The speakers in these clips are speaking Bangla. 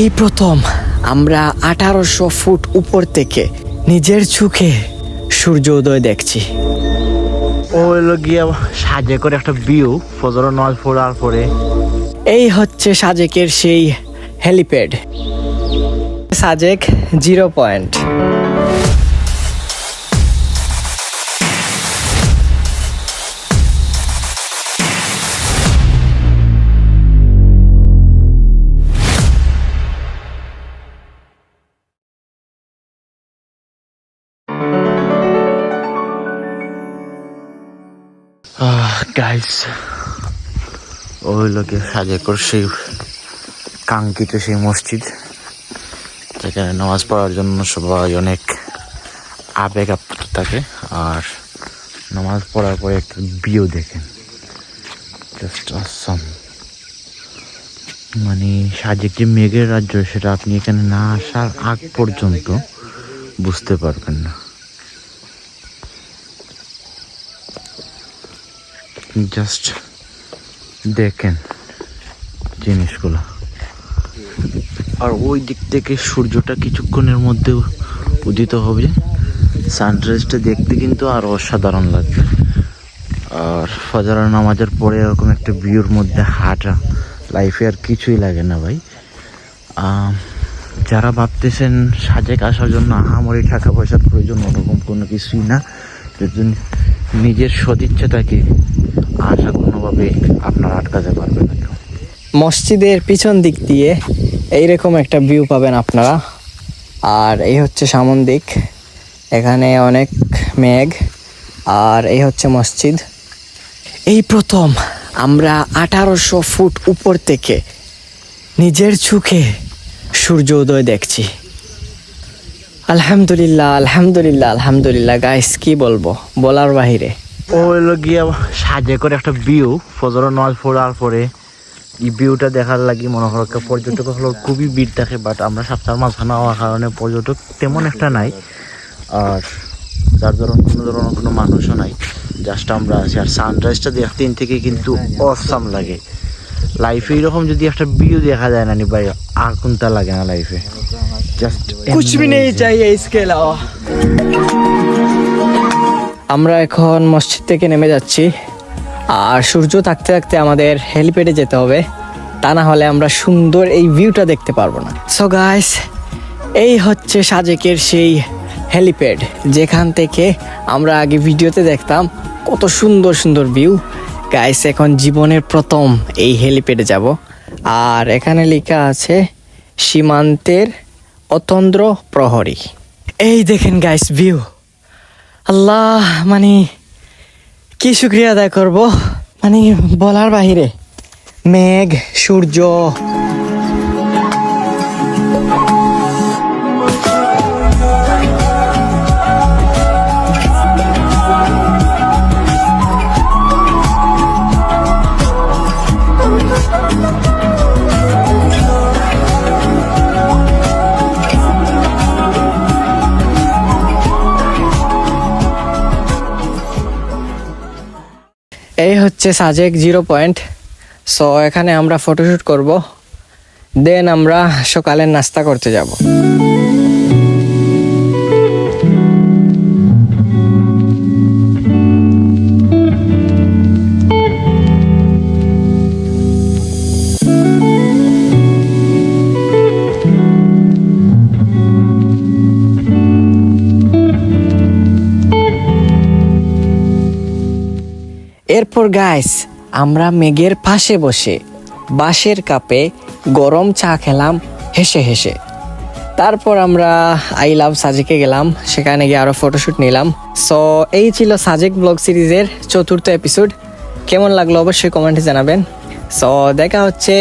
এই প্রথম আমরা 1800 ফুট উপর থেকে নিজের চোখে সূর্যোদয় দেখছি। ও হলো গিয়া সাজে করে একটা ভিউ ফজর নামাজ পড়ার পরে। এই হচ্ছে সাজেকের সেই হেলিপ্যাড, সাজেক 0 পয়েন্ট। গাইস, ও হইল গিয়ে সাজেকর সেই কাঙ্ক্ষিত সেই মসজিদ, যেখানে নামাজ পড়ার জন্য সবাই অনেক আবেগ আপ্লুত থাকে। আর নামাজ পড়ার পরে একটা ভিউ দেখেন, জাস্ট অসাম। মানে সাজেক যে মেঘের রাজ্য, সেটা আপনি এখানে না আসার আগ পর্যন্ত বুঝতে পারবেন না। জাস্ট দেখেন জিনিসগুলো। আর ওই দিক থেকে সূর্যটা কিছুক্ষণের মধ্যে উদিত হবে, সানরাইজটা দেখতে কিন্তু আরো অসাধারণ লাগবে। আর ফজরের নামাজের পরে এরকম একটা ভিউর মধ্যে হাঁটা লাইফে আর কিছুই লাগে না ভাই। যারা ভাবতেছেন সাজেক আসার জন্য আহামরি টাকা পয়সার প্রয়োজন, ওরকম কোনো কিছুই না। যদি নিজের সদিচ্ছা থাকে, আশা কোনোভাবে আপনার আটকাতে পারবে না কেউ। মসজিদের পিছন দিক দিয়ে এইরকম একটা ভিউ পাবেন আপনারা। আর এই হচ্ছে সামন দিক, এখানে অনেক মেঘ। আর এই হচ্ছে মসজিদ। এই প্রথম আমরা 1800 ফুট উপর থেকে নিজের চোখে সূর্যোদয় দেখছি। আলহামদুলিল্লাহ, আলহামদুলিল্লাহ, আলহামদুলিল্লাহ গাইস, কি বলবো, বলার বাহিরে। ও হইলো গিয়া সাজে করে একটা ভিউ ফজর নামাজ পড়ার পরে। এই ভিউটা দেখার লাগি মনে হয় পর্যটক হলো খুবই ভিড় থাকে, বাট আমরা সপ্তাহের মাঝখানে হওয়ার কারণে পর্যটক তেমন একটা নাই। আর যার ধরনের কোনো মানুষও নাই, জাস্ট আমরা আছি। আর সানরাইজটা দেখতে থেকে কিন্তু অসাম লাগে। লাইফে এরকম যদি একটা ভিউ দেখা যায় না ভাই, আর কোনটা লাগে না লাইফে। জাস্ট কুছ ভি নেই চাইয়ে ইসকে আলাওয়া। আমরা এখন মসজিদ থেকে নেমে যাচ্ছি। আর সূর্য থাকতে থাকতে আমাদের হেলিপ্যাডে যেতে হবে, তা না হলে আমরা সুন্দর এই ভিউটা দেখতে পারবো না। সো গাইস, এই হচ্ছে সাজেকের সেই হেলিপ্যাড, যেখান থেকে আমরা আগে ভিডিওতে দেখতাম কত সুন্দর সুন্দর ভিউ। গাইস, এখন জীবনের প্রথম এই হেলিপ্যাডে যাব। আর এখানে লেখা আছে সীমান্তের অতন্দ্র প্রহরী। এই দেখেন গাইস ভিউ, আল্লাহ, মানে কি শুক্রিয়া আদায় করব, মানে বলার বাহিরে। মেঘ, সূর্য, এই হচ্ছে সাজেক 0 পয়েন্ট। সো এখানে আমরা ফটোশুট করব, দেন আমরা সকালের নাস্তা করতে যাব। এরপর গাইস, আমরা মেঘের পাশে বসে বাঁশের কাপে গরম চা খেলাম হেসে হেসে। তারপর আমরা আই লাভ সাজেকে গেলাম, সেখানে গিয়ে আরো ফটোশুট নিলাম। সো এই ছিল সাজেক ব্লগ সিরিজের 4th এপিসোড। কেমন লাগলো অবশ্যই কমেন্টে জানাবেন। সো দেখা হচ্ছে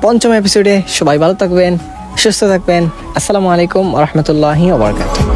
5ম এপিসোডে। সবাই ভালো থাকবেন, সুস্থ থাকবেন। আসসালামু আলাইকুম ওয়া রাহমাতুল্লাহি ওয়া বারাকাতুহু।